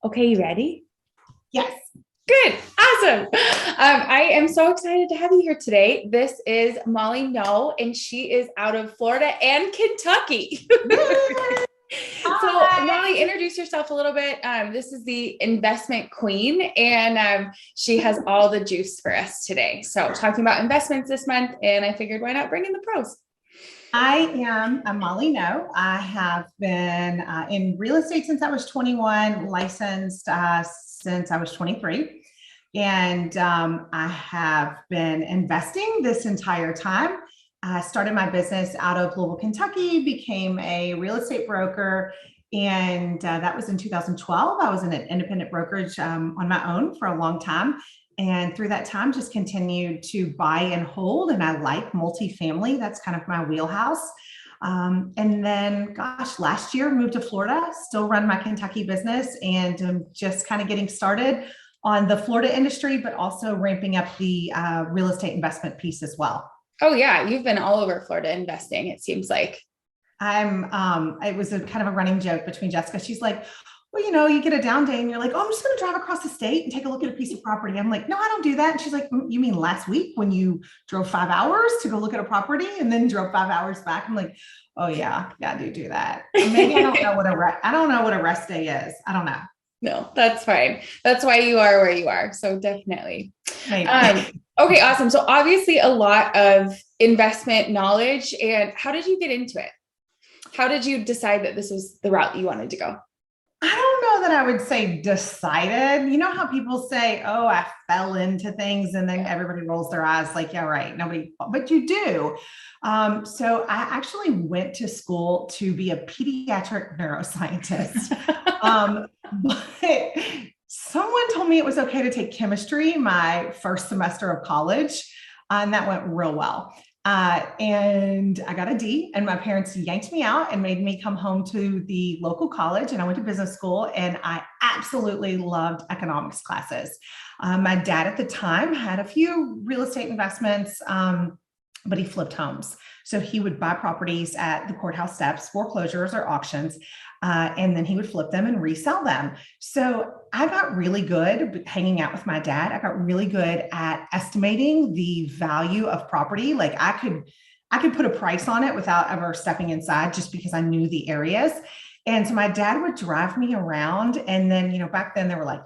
Okay, you ready? Yes. Good. Awesome. I am so excited to have you here today. This is Mollie No, and she is out of Florida and Kentucky. Yay! So, Hi. Mollie, introduce yourself a little bit. This is the investment queen, and she has all the juice for us today. So, talking about investments this month, and I figured why not bring in the pros? I'm Molly No. I have been in real estate since I was 21, licensed since I was 23. And I have been investing this entire time. I started my business out of Louisville, Kentucky, became a real estate broker, and that was in 2012. I was in an independent brokerage on my own for a long time. And through that time, just continued to buy and hold. And I like multifamily. That's kind of my wheelhouse. And then, gosh, last year moved to Florida, still run my Kentucky business, and just kind of getting started on the Florida industry, but also ramping up the real estate investment piece as well. Oh, yeah, you've been all over Florida investing, it seems like. It was a kind of a running joke between Jessica. She's like, well, you get a down day and you're like, oh, I'm just going to drive across the state and take a look at a piece of property. I'm like, no, I don't do that. And she's like, you mean last week when you drove 5 hours to go look at a property and then drove 5 hours back? I'm like, oh yeah, I do that. Maybe I don't know I don't know what a rest day is. I don't know. No, that's fine. That's why you are where you are. So definitely. Maybe. Okay, awesome. So obviously a lot of investment knowledge. And how did you get into it? How did you decide that this was the route you wanted to go? I don't know that I would say decided. You know how people say, oh, I fell into things, and then everybody rolls their eyes like, yeah, right. Nobody, but you do. So I actually went to school to be a pediatric neuroscientist. But someone told me it was okay to take chemistry my first semester of college, and that went real well. And I got a D, and my parents yanked me out and made me come home to the local college. And I went to business school, and I absolutely loved economics classes. My dad at the time had a few real estate investments, but he flipped homes. So he would buy properties at the courthouse steps, foreclosures or auctions, and then he would flip them and resell them. So I got really good hanging out with my dad. I got really good at estimating the value of property. Like I could put a price on it without ever stepping inside just because I knew the areas. And so my dad would drive me around. And then, back then there were like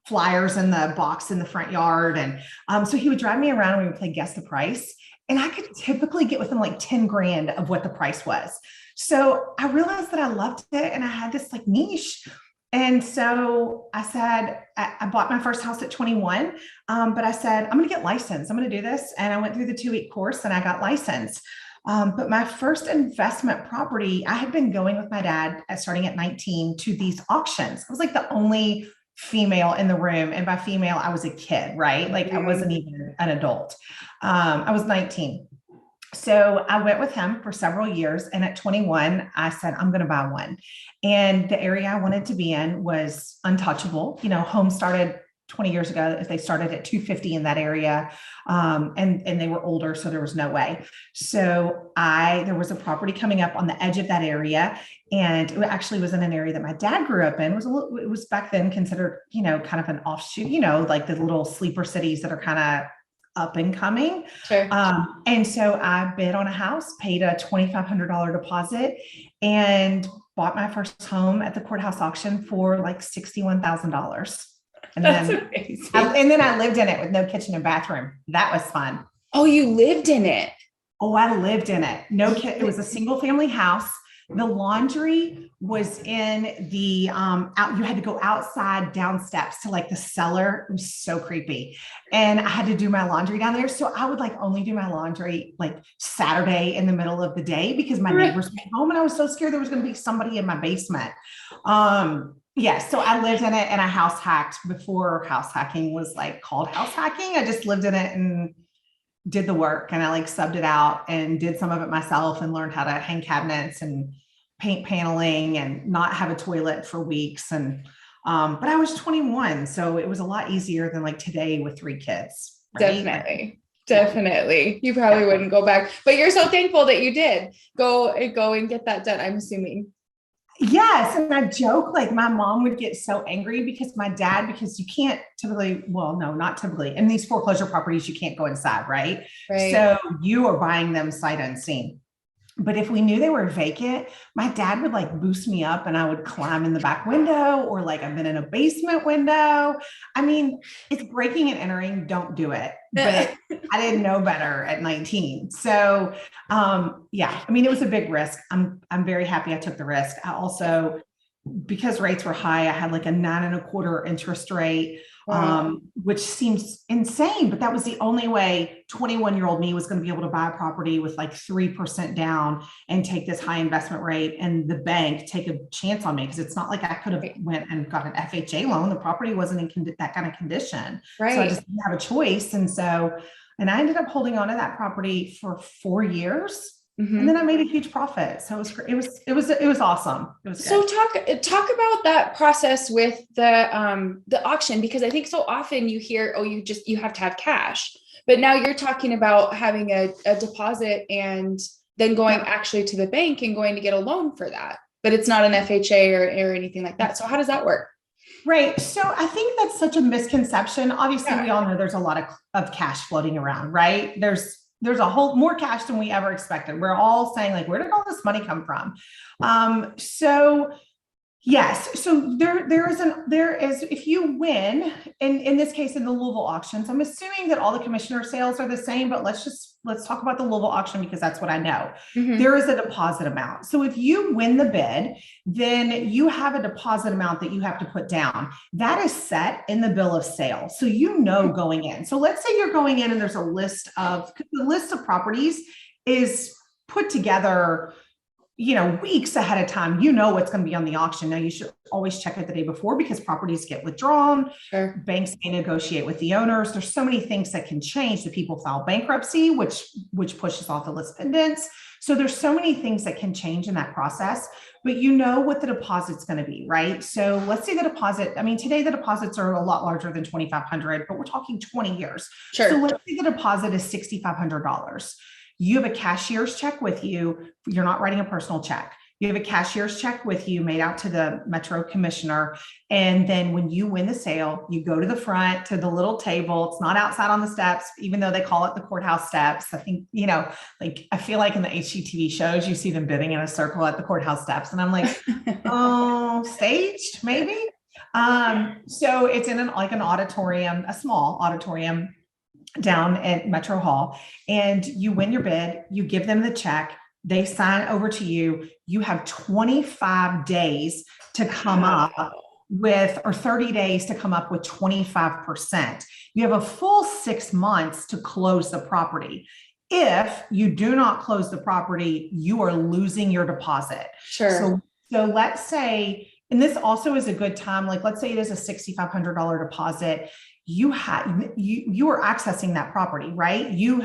flyers in the box in the front yard. And so he would drive me around and we would play guess the price. And I could typically get within like 10 grand of what the price was. So I realized that I loved it and I had this like niche. And so I said, I bought my first house at 21, but I said, I'm going to get licensed. I'm going to do this. And I went through the 2-week course and I got licensed. But my first investment property, I had been going with my dad starting at 19 to these auctions. I was like the only female in the room. And by female, I was a kid, right? Like I wasn't even an adult. I was 19. So I went with him for several years. And at 21, I said, I'm going to buy one. And the area I wanted to be in was untouchable. Homes started 20 years ago. If they started at 250 in that area, and they were older, so there was no way. So there was a property coming up on the edge of that area, and it actually was in an area that my dad grew up in. It was back then considered, kind of an offshoot, like the little sleeper cities that are kind of up and coming. Sure. And so I bid on a house, paid a $2,500 deposit, and bought my first home at the courthouse auction for like $61,000. And That's then, amazing. and then I lived in it with no kitchen and bathroom. That was fun. Oh, you lived in it. Oh, I lived in it. No kid. It was a single family house. The laundry was in the out. You had to go outside down steps to like the cellar. It was so creepy. And I had to do my laundry down there. So I would like only do my laundry like Saturday in the middle of the day because my neighbors came home and I was so scared there was going to be somebody in my basement. So I lived in it and I house hacked before house hacking was like called house hacking. I just lived in it and did the work, and I like subbed it out and did some of it myself and learned how to hang cabinets and paint paneling and not have a toilet for weeks. And but I was 21, so it was a lot easier than like today with 3 kids. Right? Definitely. You probably wouldn't go back, but you're so thankful that you did go and get that done, I'm assuming. Yes. And I joke, like my mom would get so angry because my dad, because you can't typically, well, no, not typically. In these foreclosure properties, you can't go inside, right? Right. So you are buying them sight unseen. But if we knew they were vacant, my dad would like boost me up and I would climb in the back window, or like I've been in a basement window. I mean, it's breaking and entering, don't do it. But I didn't know better at 19. So yeah, I mean, it was a big risk. I'm very happy I took the risk. I also, because rates were high, I had like a 9.25% interest rate, Wow. which seems insane, but that was the only way 21-year-old me was going to be able to buy a property with like 3% down and take this high investment rate, and the bank take a chance on me, because it's not like I could have Right. went and got an FHA loan. The property wasn't in that kind of condition. So I Right. just didn't have a choice. And I ended up holding on to that property for 4 years. And then Mhm. I made a huge profit. So it was awesome. It was So good. talk about that process with the auction, because I think so often you hear, oh, you have to have cash, but now you're talking about having a deposit and then going Yep. actually to the bank and going to get a loan for that, but it's not an FHA or anything like that. So how does that work? Right. So I think that's such a misconception. Obviously, we Yeah. all know there's a lot of cash floating around, right? There's a whole more cash than we ever expected. We're all saying, like, where did all this money come from? So yes. So there is if you win in this case in the Louisville auctions, I'm assuming that all the commissioner sales are the same, but let's talk about the Louisville auction because that's what I know. Mm-hmm. There is a deposit amount. So if you win the bid, then you have a deposit amount that you have to put down. That is set in the bill of sale. So you know going in. So let's say you're going in and there's a list of the list of properties is put together, weeks ahead of time. What's going to be on the auction. Now you should always check it the day before, because properties get withdrawn. Sure. Banks may negotiate with the owners. There's so many things that can change. The people file bankruptcy, which pushes off the list pendants. So there's so many things that can change in that process, but you know what the deposit's going to be, right? So let's say the deposit, I mean, today the deposits are a lot larger than 2,500, but we're talking 20 years. So Sure. let's say the deposit is $6,500. You have a cashier's check with you. You're not writing a personal check. You have a cashier's check with you made out to the Metro Commissioner. And then when you win the sale, you go to the front to the little table. It's not outside on the steps, even though they call it the courthouse steps. I think, like I feel like in the HGTV shows, you see them bidding in a circle at the courthouse steps. And I'm like, oh, staged, maybe. So it's in like an auditorium, a small auditorium down at Metro Hall, and you win your bid, you give them the check, they sign over to you. You have 25 days to come up Wow. with, or 30 days to come up with 25%. You have a full 6 months to close the property. If you do not close the property, you are losing your deposit. Sure. So let's say, and this also is a good time, like let's say it is a $6,500 deposit. You are accessing that property, right? You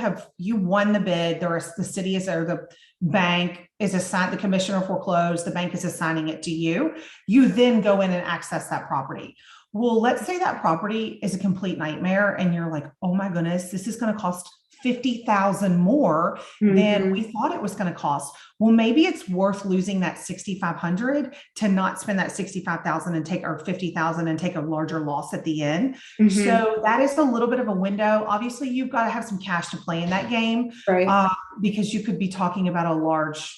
won the bid. The city is, or the bank is assigned, the commissioner foreclosed, the bank is assigning it to you. You then go in and access that property. Well, let's say that property is a complete nightmare and you're like, oh my goodness, this is going to cost 50,000 more than we Mm-hmm. thought it was going to cost. Well, maybe it's worth losing that 6,500 to not spend that 65,000 and take, or 50,000 and take a larger loss at the end. Mm-hmm. So that is a little bit of a window. Obviously, you've got to have some cash to play in that game, Right. because you could be talking about a large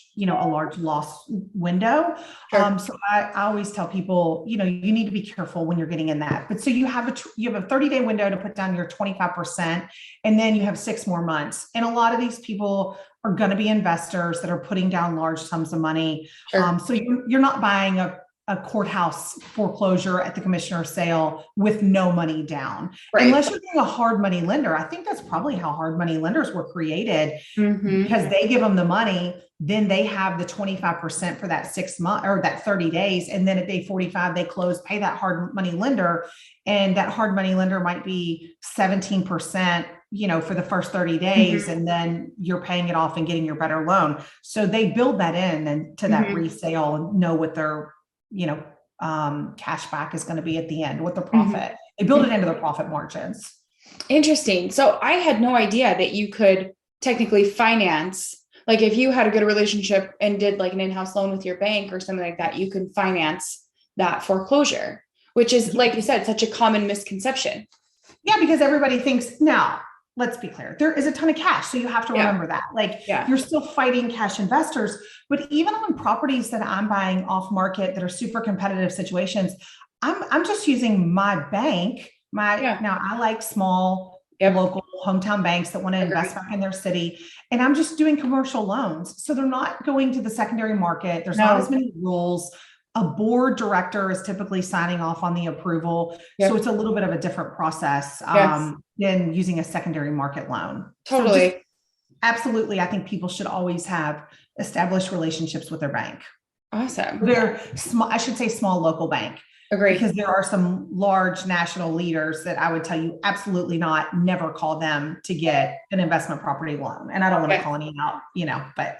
loss window. Sure. So I always tell people, you need to be careful when you're getting in that. But so you have a 30-day window to put down your 25%, and then you have 6 more months. And a lot of these people are going to be investors that are putting down large sums of money. Sure. So you're not buying a courthouse foreclosure at the commissioner's sale with no money down, Right. unless you're being a hard money lender. I think that's probably how hard money lenders were created, Mm-hmm. because they give them the money, then they have the 25% for that 6 months or that 30 days. And then at day 45, they close, pay that hard money lender. And that hard money lender might be 17%, for the first 30 days. Mm-hmm. And then you're paying it off and getting your better loan. So they build that in and to that Mm-hmm. resale and know what their, cash back is going to be at the end, what the Mm-hmm. profit, they build it into the profit margins. Interesting. So I had no idea that you could technically finance Like if you had a good relationship and did like an in-house loan with your bank or something like that, you can finance that foreclosure, which is, like you said, such a common misconception. Yeah, because everybody thinks now, let's be clear, there is a ton of cash. So you have to remember that. Like you're still fighting cash investors, but even on properties that I'm buying off market that are super competitive situations, I'm just using my bank. Now I like small local hometown banks that want to invest back in their city. And I'm just doing commercial loans. So they're not going to the secondary market. There's not as many rules. A board director is typically signing off on the approval. So it's a little bit of a different process than using a secondary market loan. Totally. So just, absolutely. I think people should always have established relationships with their bank. Awesome. They're small, I should say small local bank. Agree. Because there are some large national leaders that I would tell you absolutely not, never call them to get an investment property loan. And I don't want to call any out, but.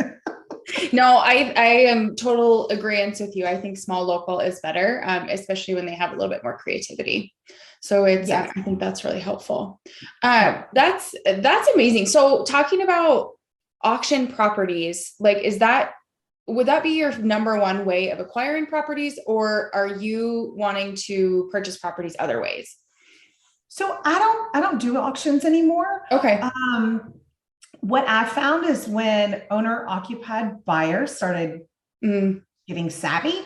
No, I am total agreement with you. I think small local is better, especially when they have a little bit more creativity. So it's, I think that's really helpful. That's amazing. So talking about auction properties, like, would that be your number one way of acquiring properties, or are you wanting to purchase properties other ways? So I don't do auctions anymore. Okay. What I found is when owner occupied buyers started getting savvy,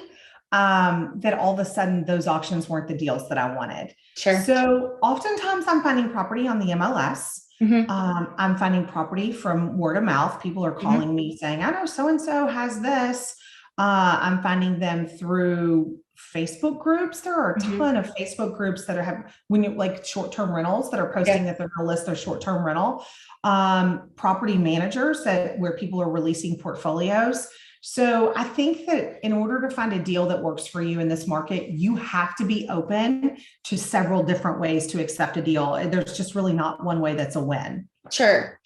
that all of a sudden those auctions weren't the deals that I wanted. Sure. So oftentimes I'm finding property on the MLS. I'm finding property from word of mouth. People are calling me saying, I know so-and-so has this. I'm finding them through Facebook groups. There are a ton of Facebook groups that have, when you like short-term rentals that are posting that they're going to list their short-term rental, property managers where people are releasing portfolios. So I think that in order to find a deal that works for you in this market, you have to be open to several different ways to accept a deal. There's just really not one way that's a win. Sure.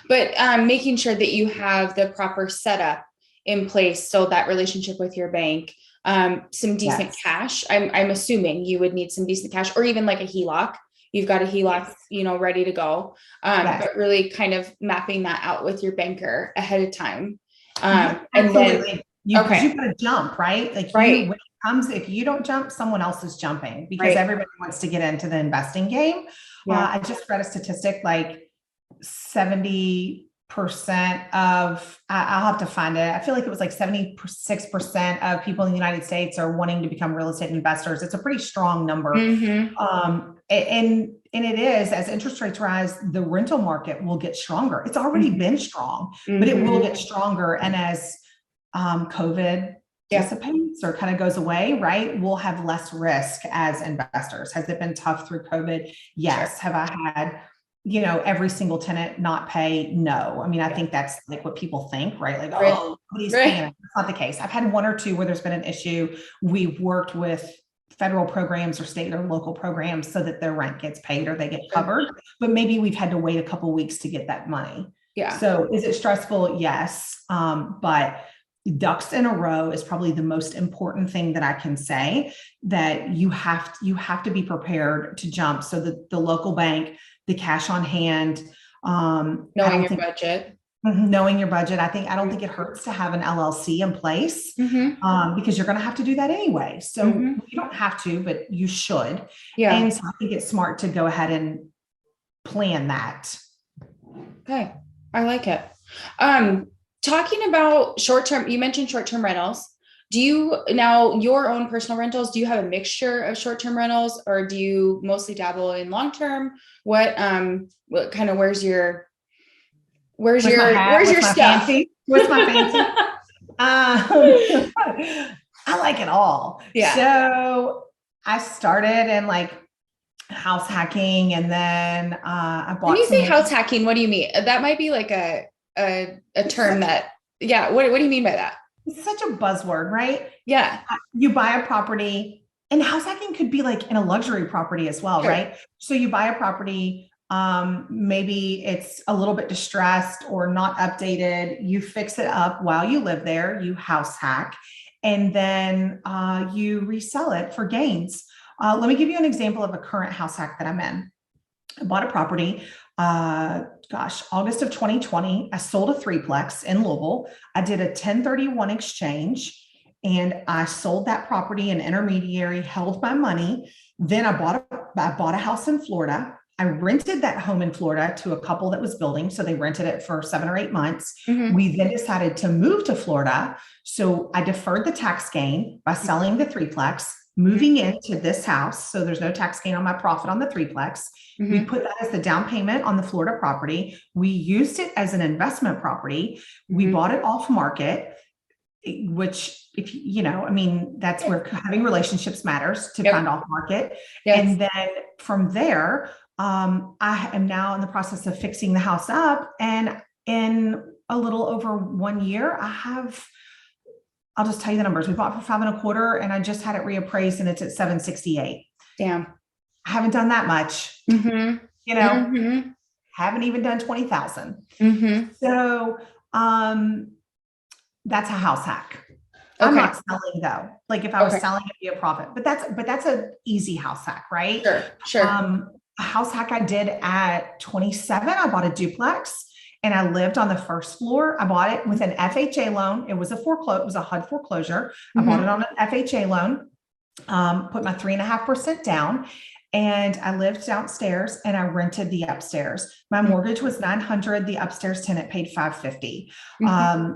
But making sure that you have the proper setup in place. So that relationship with your bank, some decent cash. I'm assuming you would need some decent cash, or even like a HELOC. You've got a HELOC, ready to go. But really kind of mapping that out with your banker ahead of time. And then you've got to jump, right? Like when it comes, if you don't jump, someone else is jumping, because everybody wants to get into the investing game. I just read a statistic, like 70% of, I'll have to find it. I feel like it was like 76% of people in the United States are wanting to become real estate investors. It's a pretty strong number. And it is, as interest rates rise, the rental market will get stronger. It's already been strong, but it will get stronger. And as COVID dissipates or kind of goes away, right, we'll have less risk as investors. Has it been tough through COVID? Yes. Have I had, every single tenant not pay? No. I mean, I think that's like what people think, right? Like, oh, nobody's paying. That's not the case. I've had one or two where there's been an issue. We've worked with federal programs or state or local programs so that their rent gets paid or they get covered, but maybe we've had to wait a couple of weeks to get that money. So is it stressful? Yes. But ducks in a row is probably the most important thing that I can say, that you have to be prepared to jump. So that the local bank, the cash on hand, knowing your budget. Knowing your budget. I don't think it hurts to have an LLC in place, because you're going to have to do that anyway. So you don't have to, but you should. And so I think it's smart to go ahead and plan that. Okay. I like it. Talking about short-term, you mentioned short-term rentals. Do you now your own personal rentals? Do you have a mixture of short-term rentals, or do you mostly dabble in long-term? What kind of, where's your stuff? Where's my fancy? I like it all. So I started in like house hacking, and then I bought. When you say house hacking, what do you mean? That might be like a term that. What do you mean by that? It's such a buzzword, right? Yeah. You buy a property, and house hacking could be like in a luxury property as well, right? So you buy a property. Maybe it's a little bit distressed or not updated. You fix it up while you live there, you house hack, and then you resell it for gains. Let me give you an example of a current house hack that I'm in. I bought a property a August of 2020, I sold a threeplex in Louisville. I did a 1031 exchange and I sold that property. An intermediary held my money. Then I bought a house in Florida. I rented that home in Florida to a couple that was building. So they rented it for 7 or 8 months. Mhm. We then decided to move to Florida. So I deferred the tax gain by selling the threeplex, moving into this house. So there's no tax gain on my profit on the threeplex. We Mhm. put that as the down payment on the Florida property. We used it as an investment property. We Mhm. bought it off market, which if you know, I mean, that's where having relationships matters to Yep. find off market. Yes. And then from there, I am now in the process of fixing the house up. And in a little over 1 year, I'll just tell you the numbers. We bought for 5.25 and I just had it reappraised and it's at 768. Damn. I haven't done that much, Mhm. you know, Mhm. haven't even done 20,000. Mhm. So, that's a house hack. Okay. I'm not selling though. Like if I was Okay. selling, it'd be a profit, but that's an easy house hack, right? Sure. Sure. A house hack I did at 27, I bought a duplex and I lived on the first floor. I bought it with an FHA loan. It was a HUD foreclosure. I bought it on an FHA loan, put my 3.5% down. And I lived downstairs and I rented the upstairs. My mortgage was $900. The upstairs tenant paid $550.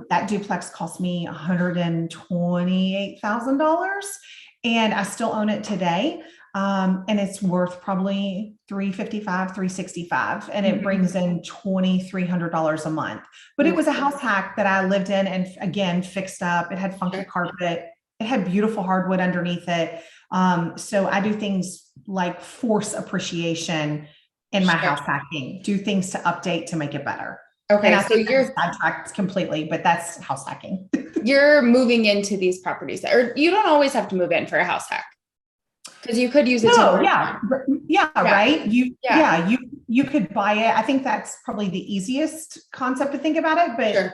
That duplex cost me $128,000 and I still own it today. And it's worth probably $355, $365, and it brings in $2,300 a month. But it was a house hack that I lived in and again, fixed up. It had funky carpet. It had beautiful hardwood underneath it. So I do things like force appreciation in my house hacking, do things to update to make it better. Okay. And I So think you're sidetracked completely, but that's house hacking. You're moving into these properties, or you don't always have to move in for a house hack because you could use it. Yeah, right. Yeah. You could buy it. I think that's probably the easiest concept to think about it, but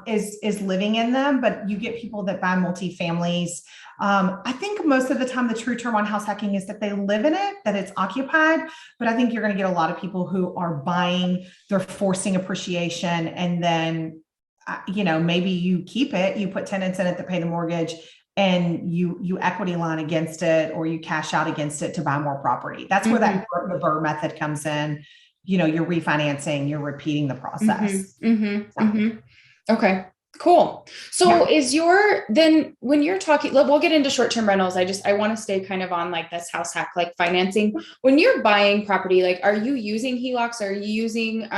is living in them. But you get people that buy multifamilies. I think most of the time the true term on house hacking is that they live in it, that it's occupied. But I think you're going to get a lot of people who are buying, they're forcing appreciation, and then maybe you keep it, you put tenants in it that pay the mortgage, and you equity line against it, or you cash out against it to buy more property. That's where the BRRRR method comes in. You're refinancing, you're repeating the process. Okay, cool. So then when you're talking, we'll get into short-term rentals. I want to stay kind of on like this house hack, like financing. When you're buying property, like, are you using HELOCs? Are you using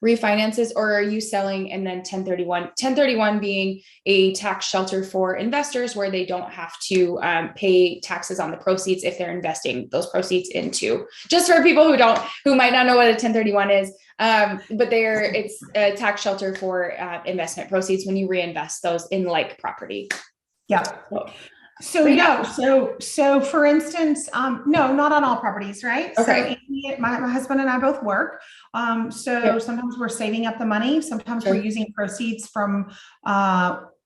refinances, or are you selling and then 1031 being a tax shelter for investors where they don't have to pay taxes on the proceeds if they're investing those proceeds into, just for people who might not know what a 1031 is. But it's a tax shelter for investment proceeds when you reinvest those in like property. Yeah. So for instance, no, not on all properties, right? Okay. So Anthony, my husband and I both work. Sometimes we're saving up the money. Sometimes we're using proceeds from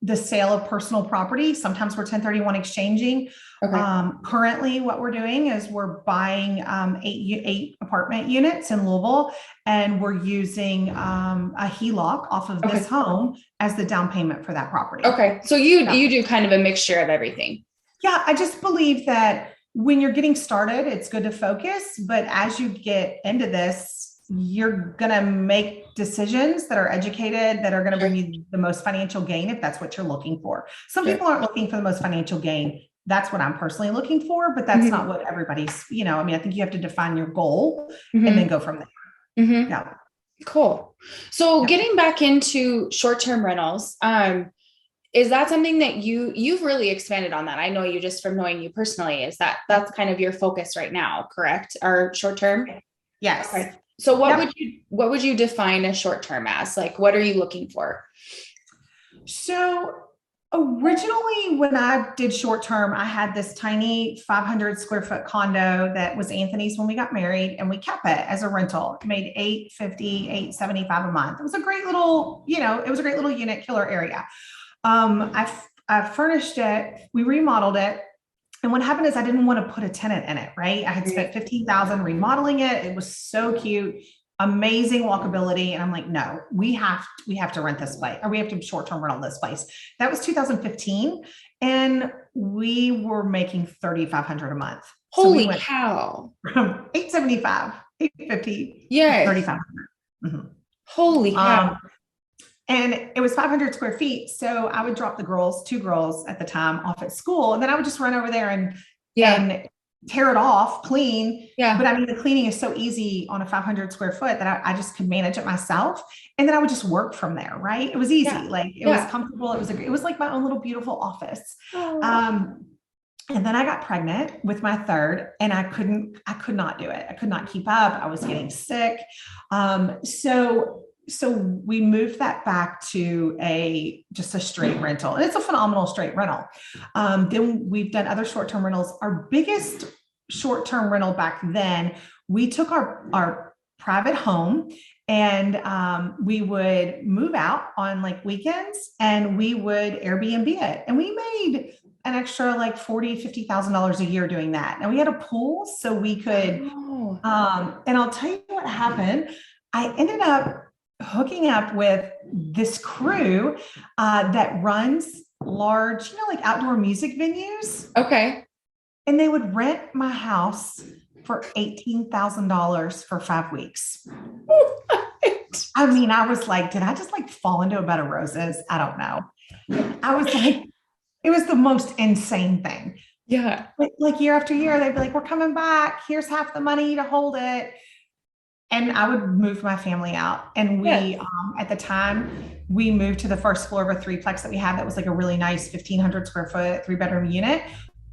the sale of personal property. Sometimes we're 1031 exchanging. Currently what we're doing is we're buying 8 apartment units in Louisville, and we're using a HELOC off of this home as the down payment for that property. Okay. So you do kind of a mixture of everything. Yeah. I just believe that when you're getting started, it's good to focus, but as you get into this, you're going to make decisions that are educated, that are going to bring you the most financial gain, if that's what you're looking for. Some people aren't looking for the most financial gain. That's what I'm personally looking for, but that's not what everybody's, I think you have to define your goal and then go from there. Yeah. Cool. So getting back into short-term rentals, is that something that you've really expanded on that? I know you just from knowing you personally, that's kind of your focus right now, correct? Or short-term? Yes. Okay. So what would you define as short-term as? Like, what are you looking for? So originally when I did short-term, I had this tiny 500 square foot condo that was Anthony's when we got married, and we kept it as a rental. It made $850, $875 a month. It was a great little, unit, killer area. I furnished it, we remodeled it. And what happened is I didn't want to put a tenant in it, right? I had spent $15,000 remodeling it. It was so cute. amazing walkability. And I'm like, no, we have to rent this place, or we have to short-term rental this place. That was 2015. And we were making 3,500 a month. So we Holy went cow. from 875, 850, Yes. 3,500. Mhm. Holy cow. And it was 500 square feet. So I would drop the girls, two girls at the time, off at school. And then I would just run over there Yeah. and tear it off, clean. Yeah. But I mean, the cleaning is so easy on a 500 square foot that I just could manage it myself. And then I would just work from there. Right. It was easy. Yeah. Like it was comfortable. It was like my own little beautiful office. Oh. And then I got pregnant with my third, and I could not do it. I could not keep up. I was getting sick. So we moved that back to just a straight rental, and it's a phenomenal straight rental. Then we've done other short-term rentals. Our biggest short-term rental back then, we took our private home, and we would move out on like weekends, and we would Airbnb it, and we made an extra like $40,000-$50,000 a year doing that. And we had a pool, so we could. And I'll tell you what happened. I ended up hooking up with this crew that runs large, like outdoor music venues. Okay. And they would rent my house for $18,000 for 5 weeks. I mean, I was like, did I just like fall into a bed of roses? I don't know. I was like, it was the most insane thing. Yeah. But like year after year, they'd be like, we're coming back. Here's half the money to hold it. And I would move my family out. And we, at the time, we moved to the first floor of a threeplex that we had that was like a really nice 1,500 square foot, 3-bedroom unit.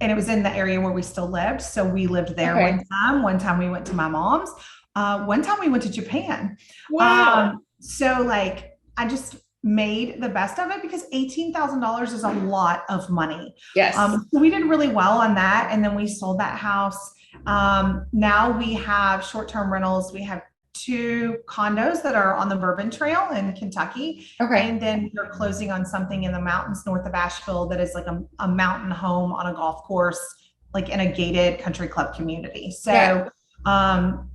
And it was in the area where we still lived. So we lived there one time. One time we went to my mom's. One time we went to Japan. Wow. So like, I just made the best of it because $18,000 is a lot of money. Yes. So we did really well on that. And then we sold that house. Now we have short-term rentals. We have 2 condos that are on the Bourbon Trail in Kentucky. Okay. And then we're closing on something in the mountains north of Asheville that is like a mountain home on a golf course, like in a gated country club community. So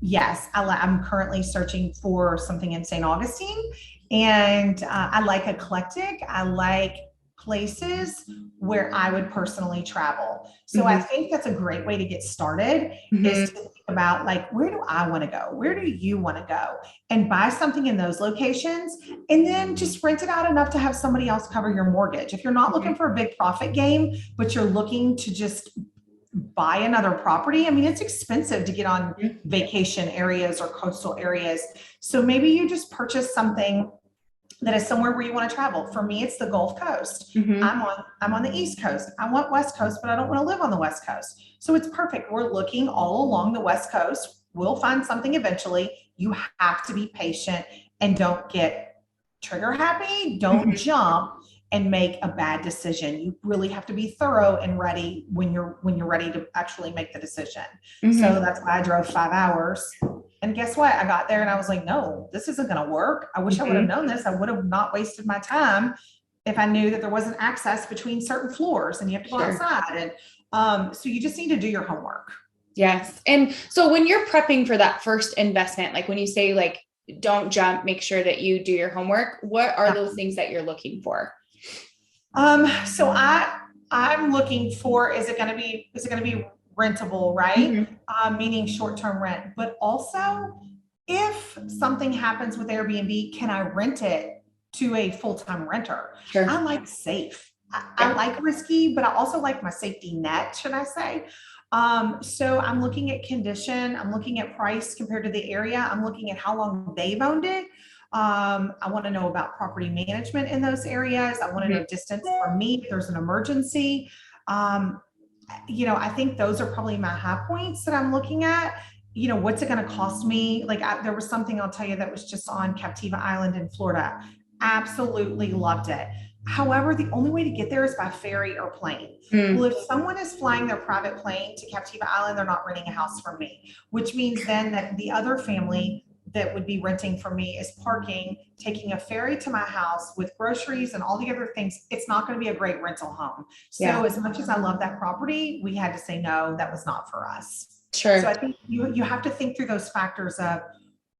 yes, I'm currently searching for something in St. Augustine, and I like eclectic. I like places where I would personally travel. So I think that's a great way to get started is to think about like, where do I want to go? Where do you want to go? And buy something in those locations, and then just rent it out enough to have somebody else cover your mortgage. If you're not looking for a big profit game, but you're looking to just buy another property. I mean, it's expensive to get on vacation areas or coastal areas. So maybe you just purchase something that is somewhere where you want to travel. For me, it's the Gulf Coast. I'm on the East Coast. I want West Coast, but I don't want to live on the West Coast. So it's perfect. We're looking all along the West Coast. We'll find something eventually. You have to be patient and don't get trigger happy. Don't jump and make a bad decision. You really have to be thorough and ready when you're ready to actually make the decision. So that's why I drove 5 hours. And guess what? I got there and I was like, no, this isn't going to work. I wish I would have known this. I would have not wasted my time if I knew that there wasn't access between certain floors and you have to go outside. And so you just need to do your homework. Yes. And so when you're prepping for that first investment, like when you say like, don't jump, make sure that you do your homework, what are those things that you're looking for? So I'm looking for, is it going to be rentable, right? Meaning short-term rent, but also if something happens with Airbnb, can I rent it to a full-time renter? Sure. I like safe. I like risky, but I also like my safety net, should I say? So I'm looking at condition. I'm looking at price compared to the area. I'm looking at how long they've owned it. I want to know about property management in those areas. I want to know distance for me if there's an emergency. I think those are probably my high points that I'm looking at. What's it going to cost me? Like there was something I'll tell you that was just on Captiva Island in Florida. Absolutely loved it. However, the only way to get there is by ferry or plane. Well, if someone is flying their private plane to Captiva Island, they're not renting a house from me, which means then that the other family that would be renting from me is parking, taking a ferry to my house with groceries and all the other things. It's not going to be a great rental home. So as much as I love that property, we had to say, no, that was not for us. Sure. So I think you have to think through those factors of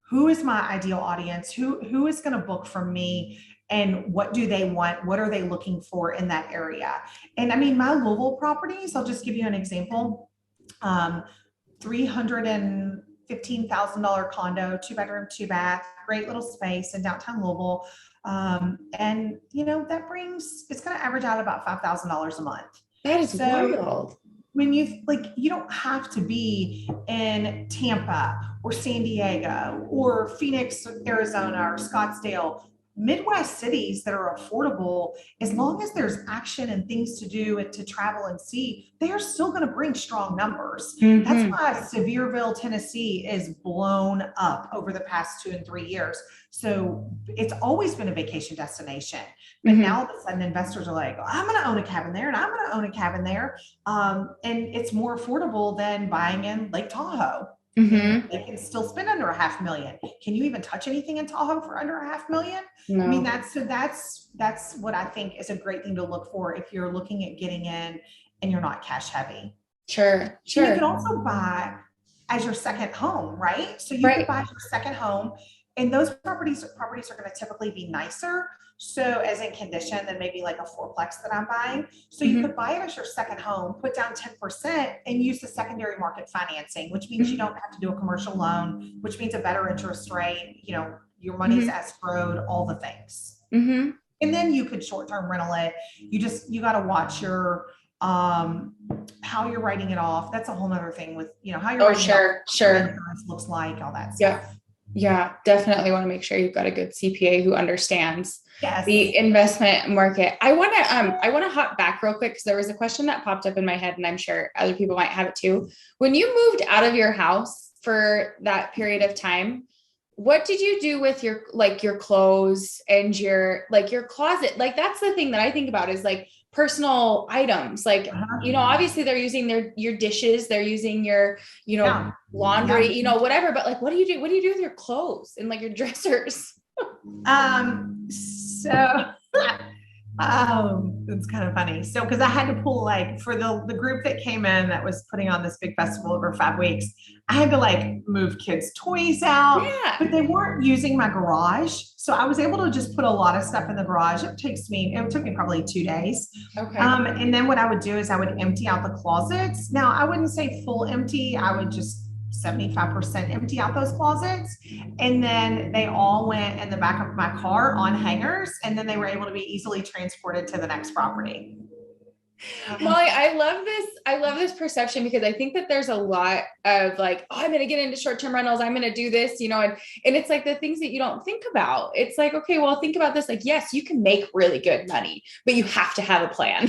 who is my ideal audience? Who is going to book from me? And what do they want? What are they looking for in that area? And I mean, my Louisville properties, I'll just give you an example. $315,000 condo, 2 bedroom, 2 bath, great little space in downtown Louisville. And that it's going to average out about $5,000 a month. That is wild. When you don't have to be in Tampa or San Diego or Phoenix, Arizona, or Scottsdale. Midwest cities that are affordable, as long as there's action and things to do and to travel and see, they are still going to bring strong numbers. Mm-hmm. That's why Sevierville, Tennessee is blown up over the past 2 and 3 years. So it's always been a vacation destination. But now all of a sudden investors are like, I'm going to own a cabin there and I'm going to own a cabin there. And it's more affordable than buying in Lake Tahoe. Mm-hmm. They can still spend under $500,000. Can you even touch anything in Tahoe for under $500,000? No. I mean, that's what I think is a great thing to look for if you're looking at getting in and you're not cash heavy. Sure. You can also buy as your second home, right? So you could buy your second home, and those properties are going to typically be nicer. So as in condition than maybe like a fourplex that I'm buying. So you could buy it as your second home, put down 10% and use the secondary market financing, which means you don't have to do a commercial loan, which means a better interest rate, your money's escrowed, all the things. And then you could short-term rental it. You got to watch your, how you're writing it off. That's a whole nother thing with, how you're writing it off, what insurance looks like, all that stuff. Yeah, definitely want to make sure you've got a good CPA who understands the investment market. I want to hop back real quick because there was a question that popped up in my head, and I'm sure other people might have it too. When you moved out of your house for that period of time, what did you do with your clothes and your closet? Like, that's the thing that I think about is like personal items. Like, obviously they're using your dishes, they're using your, laundry, whatever, but like, what do you do with your clothes and like your dressers? It's kind of funny. So, because I had to pull for the group that came in that was putting on this big festival over 5 weeks, I had to move kids' toys out, but they weren't using my garage. So I was able to just put a lot of stuff in the garage. It took me probably 2 days. Okay. And then what I would do is I would empty out the closets. Now I wouldn't say full empty. I would just 75% empty out those closets. And then they all went in the back of my car on hangers. And then they were able to be easily transported to the next property. Mollie, I love this perception, because I think that there's a lot of I'm going to get into short-term rentals. I'm going to do this, and it's like the things that you don't think about. It's like, okay, well, think about this. Like, yes, you can make really good money, but you have to have a plan.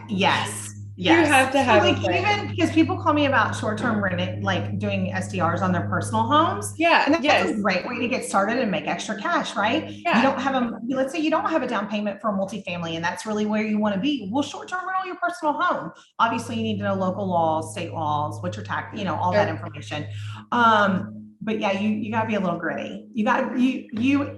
Yes. You have to have even because people call me about short-term renting, doing SDRs on their personal homes. Yeah. And that's a great way to get started and make extra cash, right? Yeah. You don't have let's say you don't have a down payment for a multifamily and that's really where you want to be. Well, short-term rental your personal home. Obviously you need to know local laws, state laws, what your tax, all that information. But yeah, you gotta be a little gritty. You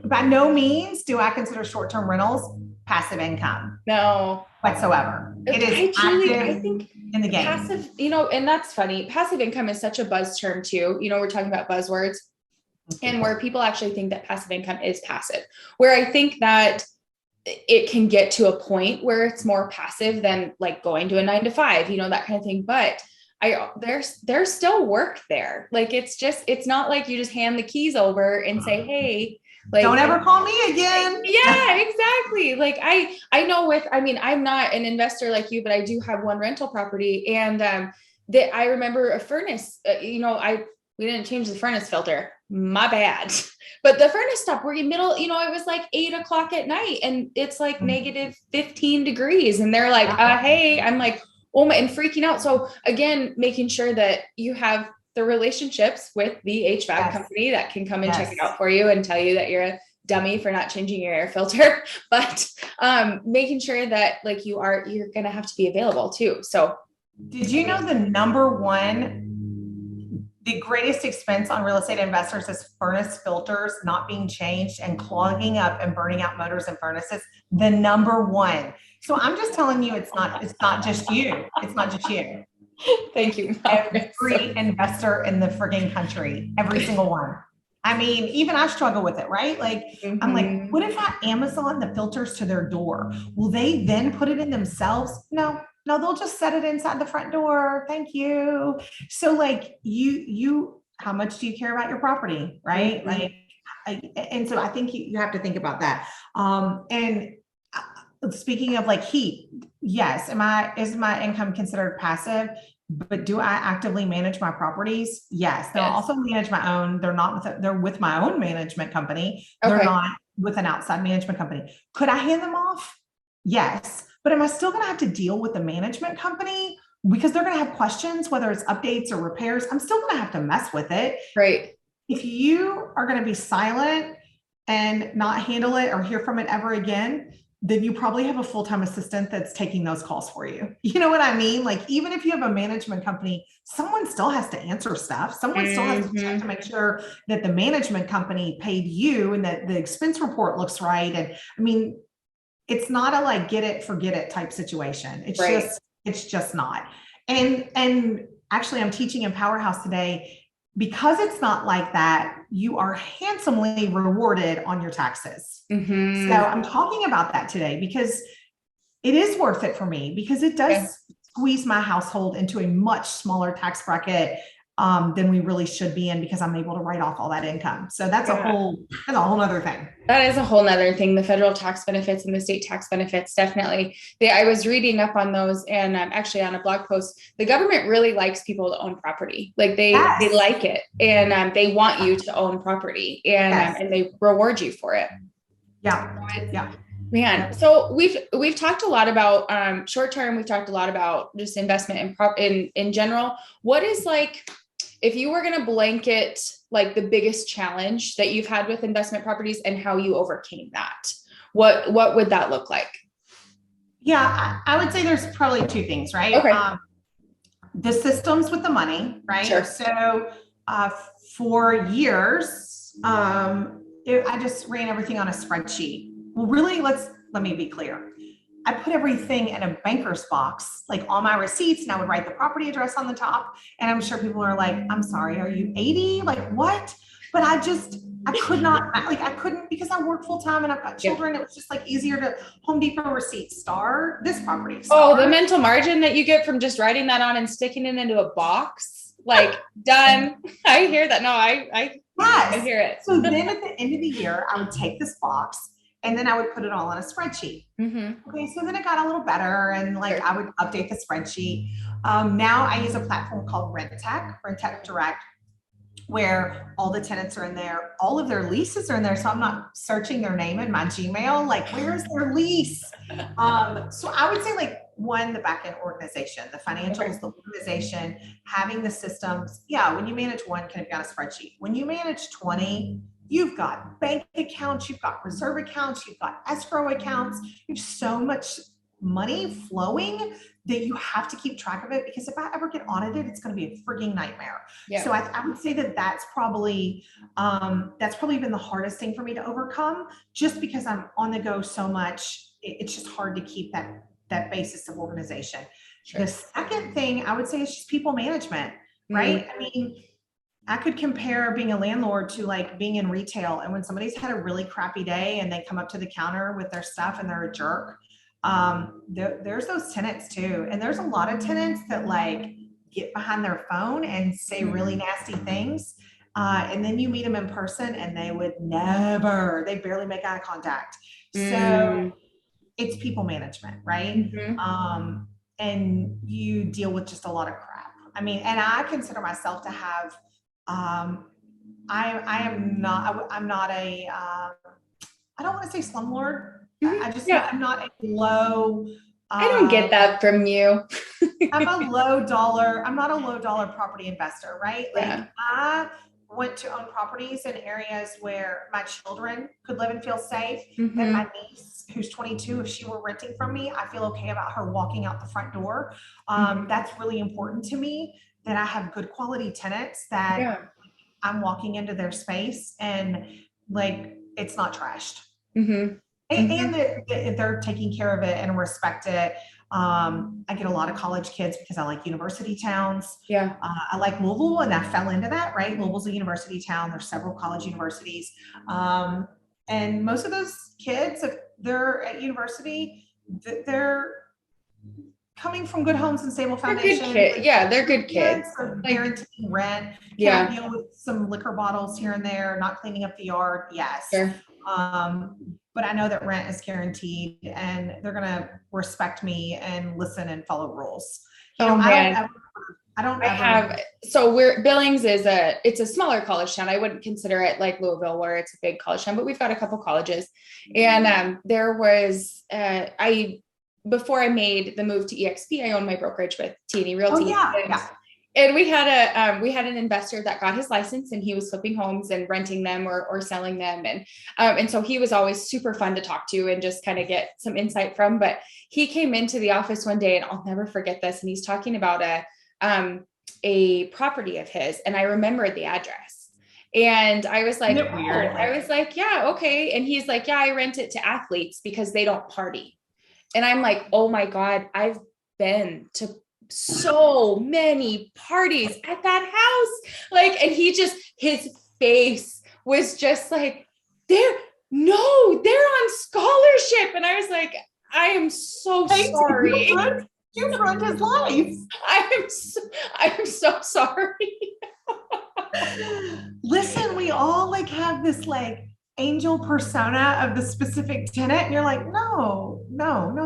by no means do I consider short-term rentals passive income. No. Whatsoever. It is I think in the game. Passive, and that's funny. Passive income is such a buzz term too. We're talking about buzzwords, and where people actually think that passive income is passive, where I think that it can get to a point where it's more passive than going to a 9 to 5, that kind of thing. But there's still work there. It's not like you just hand the keys over and say, hey, don't ever call me again. Yeah, exactly. I know I'm not an investor like you, but I do have one rental property. And that I remember a furnace, we didn't change the furnace filter. My bad. But the furnace stopped working it was 8 o'clock at night and it's negative 15 degrees. And they're like, hey, I'm like, oh my, and freaking out. So again, making sure that you have the relationships with the HVAC company that can come and check it out for you and tell you that you're a dummy for not changing your air filter, but making sure that you're going to have to be available too. So did you know the greatest expense on real estate investors is furnace filters not being changed and clogging up and burning out motors and furnaces? The number one. So I'm just telling you, it's not just you. It's not just you. Thank you, Mollie. Every investor in the frigging country, every single one. I mean, even I struggle with it, right? Like, I'm like, Mhm. what if I Amazon the filters to their door? Will they then put it in themselves? No, no, they'll just set it inside the front door. Thank you. So, like, how much do you care about your property, right? Mhm. Like, and so I think you have to think about that. And speaking of like heat, yes, is my income considered passive? But do I actively manage my properties? Yes. Now I Yes. also manage my own. They're with my own management company. They're Okay. not with an outside management company. Could I hand them off? Yes. But am I still going to have to deal with the management company? Because they're going to have questions, whether it's updates or repairs. I'm still going to have to mess with it. Right. If you are going to be silent and not handle it or hear from it ever again, then you probably have a full-time assistant that's taking those calls for you. You know what I mean? Like, even if you have a management company, someone still has to answer stuff. Someone still has to check to Mhm. make sure that the management company paid you and that the expense report looks right. And I mean, it's not a like get it, forget it type situation. Right. It's just not. And actually I'm teaching in Powerhouse today because it's not like that. You are handsomely rewarded on your taxes. So Mhm. I'm talking about that today because it is worth it for me because it Yeah. does squeeze my household into a much smaller tax bracket than we really should be in because I'm able to write off all that income. So Yeah. that's a whole other thing. That is a whole nother thing. The federal tax benefits and the state tax benefits, definitely. I was reading up on those, and actually on a blog post, the government really likes people to own property. Like they Yes. like it, and they want you to own property, Yes. and they reward you for it. Yeah. It's, Yeah. man, Yep. so we've talked a lot about short term. We've talked a lot about just investment in general. What is like, if you were going to blanket like the biggest challenge that you've had with investment properties and how you overcame that, what would that look like? Yeah. I would say there's probably two things, right? Okay. The systems with the money, right? Sure. So uh, for years, I just ran everything on a spreadsheet. Well, really, let me be clear. I put everything in a banker's box, like on my receipts, and I would write the property address on the top. And I'm sure people are like, I'm sorry, are you 80? Like, what? But I could not, like, I couldn't because I work full time and I've got Yep. children. It was just like easier to Home Depot receipt star, this property Oh, the star. mental margin that you get from just writing that on and sticking it into a box, like done. I hear that. No, I Yes. hear it. So then at the end of the year, I would take this box and then I would put it all on a spreadsheet. Mm-hmm. Okay, so then it got a little better and like Sure. I would update the spreadsheet. Now I use a platform called Rent Tech Direct, where all the tenants are in there, all of their leases are in there. So I'm not searching their name in my Gmail, like where's their lease? So I would say like one, the back end organization, the Okay. financials, the organization, having the systems. Yeah, when you manage one, can it be on a spreadsheet? When you manage 20, you've got bank accounts, you've got reserve accounts, you've got escrow accounts, you have so much money flowing that you have to keep track of it because if I ever get audited, it's going to be a freaking nightmare. Yeah. So I would say that that's probably been the hardest thing for me to overcome, just because I'm on the go so much. It's just hard to keep that basis of organization. Sure. The second thing I would say is just people management, right? Mm. I mean, I could compare being a landlord to like being in retail. And when somebody's had a really crappy day and they come up to the counter with their stuff and they're a jerk, there's those tenants too. And there's a lot of tenants that like get behind their phone and say really nasty things. And then you meet them in person and they barely make eye contact. So Mm. it's people management, right? Mm-hmm. And you deal with just a lot of crap. I mean, and I consider myself to have, I'm not I don't want to say slumlord. Mm-hmm. Yeah. I'm not a low, I don't get um, that from you. I'm not a low dollar property investor, right? Like Yeah. I want to own properties in areas where my children could live and feel safe. That Mm-hmm. my niece, who's 22, if she were renting from me, I feel okay about her walking out the front door. Mm-hmm. That's really important to me, that I have good quality tenants, that Yeah. I'm walking into their space and like it's not trashed. Mm-hmm. And Mm-hmm. that they're taking care of it and respect it. I get a lot of college kids because I like university towns. Yeah. I like Louisville, and that fell into that, right? Louisville's a university town. There's several college universities. And most of those kids, if they're at university, they're coming from good homes and stable They're good foundations. kids. Yeah, they're good kids. Are Like, guaranteeing rent. Can yeah. I deal with some liquor bottles here and there, not cleaning up the yard? Yes. Sure. But I know that rent is guaranteed, and they're gonna respect me and listen and follow rules. You know, Man. I have, so Billings is it's a smaller college town. I wouldn't consider it like Louisville where it's a big college town, but we've got a couple colleges. And there was, before I made the move to EXP, I owned my brokerage with T&E Realty. Oh, yeah. And we had an investor that got his license, and he was flipping homes and renting them or selling them. And so he was always super fun to talk to and just kind of get some insight from. But he came into the office one day, and I'll never forget this. And he's talking about a property of his, and I remembered the address. And I was like, I was like, yeah, okay. And he's like, yeah, I rent it to athletes because they don't party. And I'm like, oh my God, I've been to so many parties at that house. Like, and his face was just like, they're on scholarship. And I was like, I am so sorry. You ruined his life. I am so sorry. Listen, we all like have this like angel persona of the specific tenant, and you're like, no,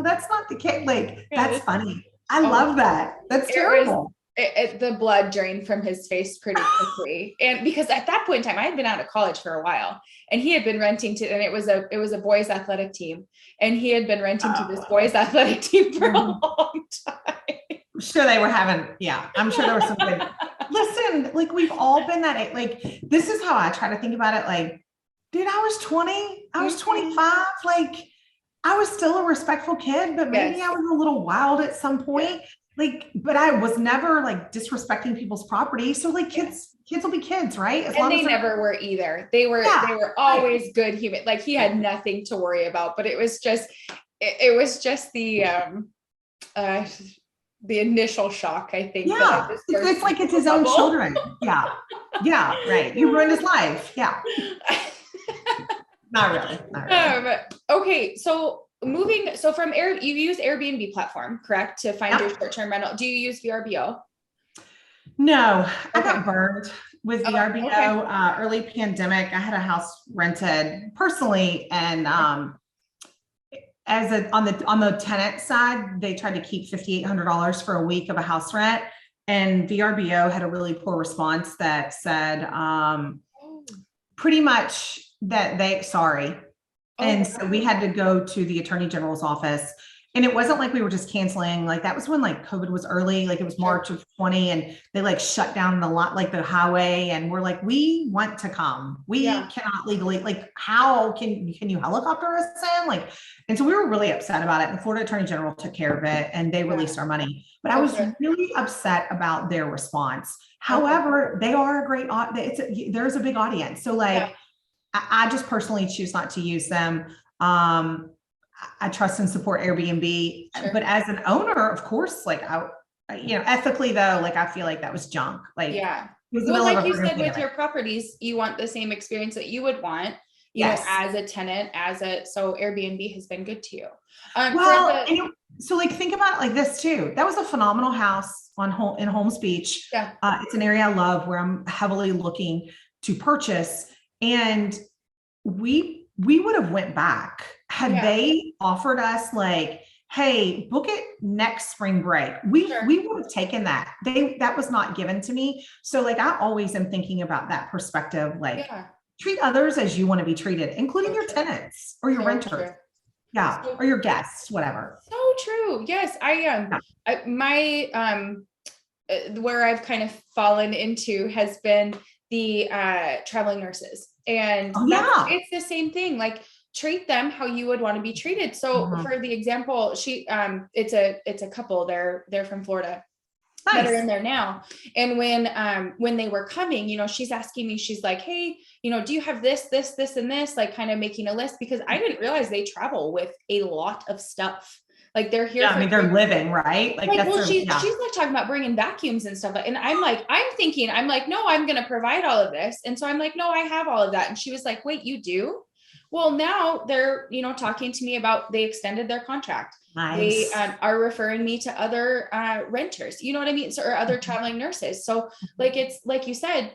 that's not the case. Like, that's funny. I love that. That's terrible. The blood drained from his face pretty quickly. And because at that point in time, I had been out of college for a while, and he had been renting to, and it was a boys athletic team. And he had been renting to this boys athletic team for a long time. I'm sure they were having, I'm sure there was some good, listen, like we've all been that, like, this is how I try to think about it. Like, dude, I was 20, I was 25. Like, I was still a respectful kid, but maybe I was a little wild at some point. Like, but I was never like disrespecting people's property. So like kids will be kids, right? And they never were either. They were always good human. Like, he had nothing to worry about, but it was just the initial shock, I think. Yeah. It's like it's his own children. Yeah. Yeah. Right. You ruined his life. Yeah. Not really. Okay. So from you use Airbnb platform, correct? To find your short-term rental. Do you use VRBO? No, I got burned with VRBO. Early pandemic. I had a house rented personally, and on the tenant side, they tried to keep $5,800 for a week of a house rent, and VRBO had a really poor response that said pretty much that sorry. And so we had to go to the Attorney General's office, and it wasn't like we were just canceling. Like, that was when like COVID was early, like it was March of 20, and they like shut down the lot, like the highway. And we're like, we want to come. We cannot legally, like, how can you helicopter us in? Like, and so we were really upset about it. And the Florida Attorney General took care of it, and they released our money. But I was really upset about their response. However, they are a great, there's a big audience. So like, I just personally choose not to use them. I trust and support Airbnb, but as an owner, of course, like ethically though, like I feel like that was junk. Like, well, like you said, with your properties, you want the same experience that you would want, you know, as a tenant, so Airbnb has been good to you. So like, think about it like this too. That was a phenomenal house in Holmes Beach. It's an area I love, where I'm heavily looking to purchase. And we would have went back had they offered us like, hey, book it next spring break. We would have taken that. That was not given to me. So like, I always am thinking about that perspective, like treat others as you want to be treated, including your tenants or your renters. Or your guests, whatever. So true. Yes. Where I've kind of fallen into has been the traveling nurses. And it's the same thing. Like, treat them how you would want to be treated. So for the example, it's a couple, they're from Florida that are in there now. And when they were coming, you know, she's asking me, she's like, hey, you know, do you have this, and this, like kind of making a list, because I didn't realize they travel with a lot of stuff. Like they're here Yeah, I for mean, they're living, right? Like that's well, their, she's yeah. like talking about bringing vacuums and stuff. And I'm like, I'm like, no, I'm going to provide all of this. And so I'm like, no, I have all of that. And she was like, wait, you do? Well, now they're, talking to me about they extended their contract. They Nice. are referring me to other renters, you know what I mean? So, or other traveling nurses. So like, it's like you said,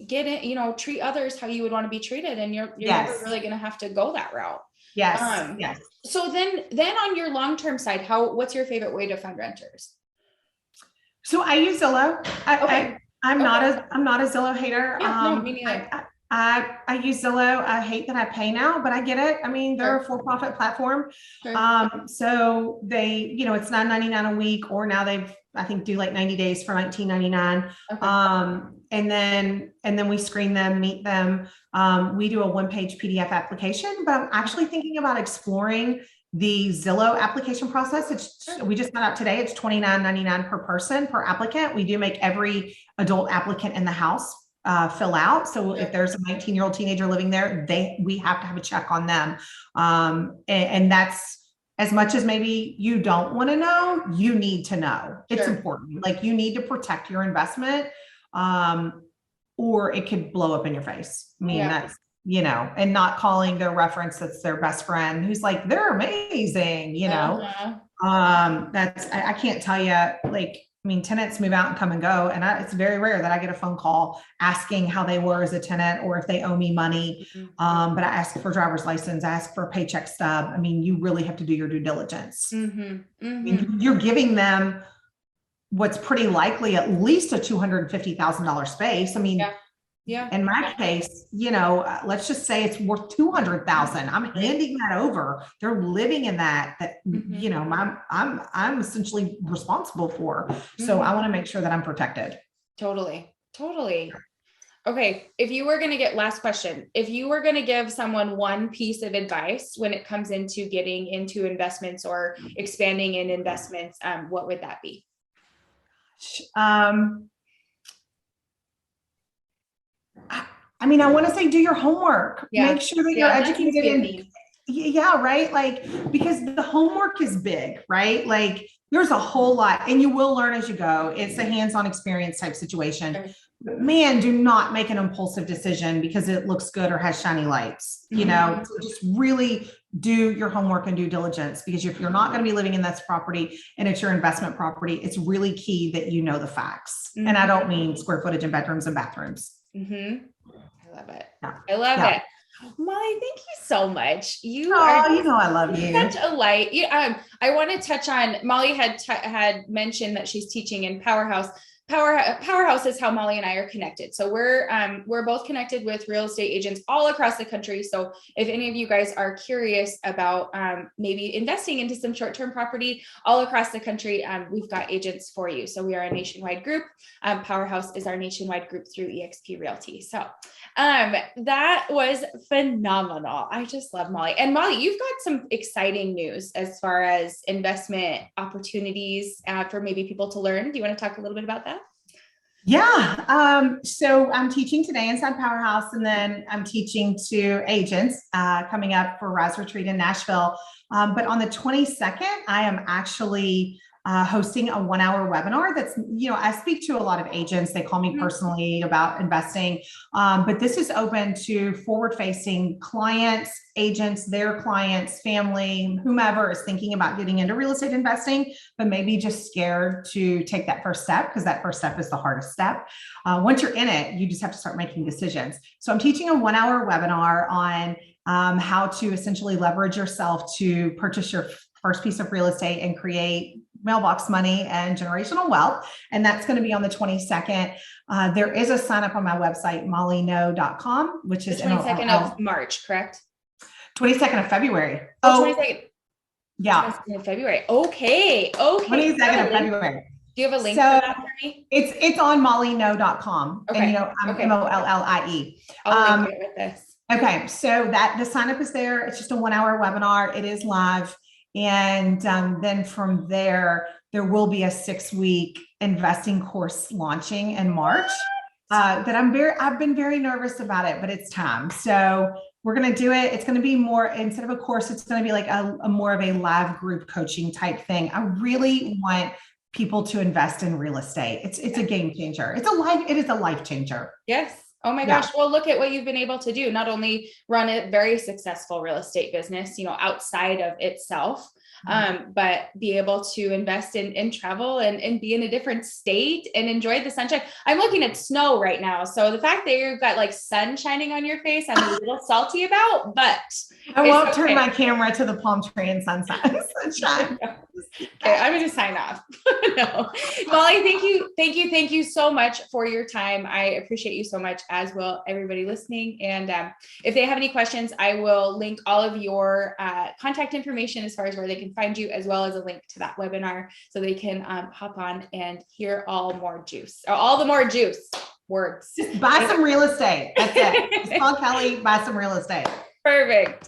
get it, treat others how you would want to be treated. And you're never Yes. really going to have to go that route. Yes. Yes. So then on your long-term side, what's your favorite way to find renters? So I use Zillow. Okay. I'm not Okay. I'm not a Zillow hater. Yeah, no, me neither. I use Zillow. I hate that I pay now, but I get it. I mean, they're a for-profit platform. Sure. So they, it's $9.99 a week, or now I think do like 90 days for $19.99. Okay. And then we screen them, meet them. We do a one-page PDF application, but I'm actually thinking about exploring the Zillow application process. We just found out today it's $29.99 per person per applicant. We do make every adult applicant in the house fill out. So if there's a 19-year-old teenager living there, we have to have a check on them. And that's, as much as maybe you don't want to know, you need to know. It's important. Like, you need to protect your investment, or it could blow up in your face. I mean, that's, and not calling their reference that's their best friend who's like, they're amazing, I can't tell you, like, I mean, tenants move out and come and go, and it's very rare that I get a phone call asking how they were as a tenant or if they owe me money. But I ask for driver's license, I ask for a paycheck stub. I mean, you really have to do your due diligence. I mean, you're giving them what's pretty likely at least a $250,000 space. I mean, in my case, let's just say it's worth 200,000. I'm handing that over. They're living in that, I'm essentially responsible for. So I want to make sure that I'm protected. Totally. Okay. If you were going to last question, if you were going to give someone one piece of advice when it comes into getting into investments or expanding in investments, what would that be? I mean, I want to say, do your homework. Make sure that you're educated in, right? Like, because the homework is big, right? Like, there's a whole lot, and you will learn as you go. It's a hands-on experience type situation. But man, do not make an impulsive decision because it looks good or has shiny lights. So just really do your homework and due diligence, because if you're not going to be living in this property and it's your investment property, it's really key that you know the facts. And I don't mean square footage and bedrooms and bathrooms. I love it. I love it. Mollie, thank you so much. You are, I love you. Such a light. I want to touch on, Mollie had mentioned that she's teaching in Powerhouse. Powerhouse is how Mollie and I are connected. So we're both connected with real estate agents all across the country. So if any of you guys are curious about maybe investing into some short-term property all across the country, we've got agents for you. So we are a nationwide group. Powerhouse is our nationwide group through eXp Realty. So that was phenomenal. I just love Mollie. And Mollie, you've got some exciting news as far as investment opportunities for maybe people to learn. Do you want to talk a little bit about that? Yeah. So I'm teaching today inside Powerhouse, and then I'm teaching to agents coming up for Rise Retreat in Nashville. But on the 22nd, I am actually hosting a 1-hour webinar that's, I speak to a lot of agents. They call me personally about investing. But this is open to forward-facing clients, agents, their clients, family, whomever is thinking about getting into real estate investing, but maybe just scared to take that first step, because that first step is the hardest step. Once you're in it, you just have to start making decisions. So I'm teaching a 1-hour webinar on how to essentially leverage yourself to purchase your first piece of real estate and create mailbox money and generational wealth. And that's going to be on the 22nd. There is a sign up on my website, mollieknow.com, which is the 22nd of March, correct? 22nd of February. Oh, 22nd. Yeah. 22nd of February. Okay. 22nd of February. Do you have a link for that for me? It's on mollieknow.com. Okay. And I'm MOLLIE. I'll link it with this. Okay. So the sign up is there. It's just a 1-hour webinar. It is live. And then from there will be a 6-week investing course launching in March. That I've been very nervous about it, but it's time. So We're going to do it. It's going to be more, instead of a course, it's going to be like a more of a live group coaching type thing. I really want people to invest in real estate. It's a game changer. It is a life changer. Yes. Oh my gosh. Well, look at what you've been able to do. Not only run a very successful real estate business, outside of itself, but be able to invest in travel and be in a different state and enjoy the sunshine. I'm looking at snow right now. So the fact that you've got like sun shining on your face, I'm a little salty about, but I won't turn my camera to the palm tree and sunshine. Okay, I'm going to sign off. No. Mollie, thank you so much for your time. I appreciate you so much, as will everybody listening. And if they have any questions, I will link all of your contact information as far as where they can find you, as well as a link to that webinar so they can hop on and hear all the more juice words. Just buy some real estate. That's it. Just call Kelly, buy some real estate. Perfect.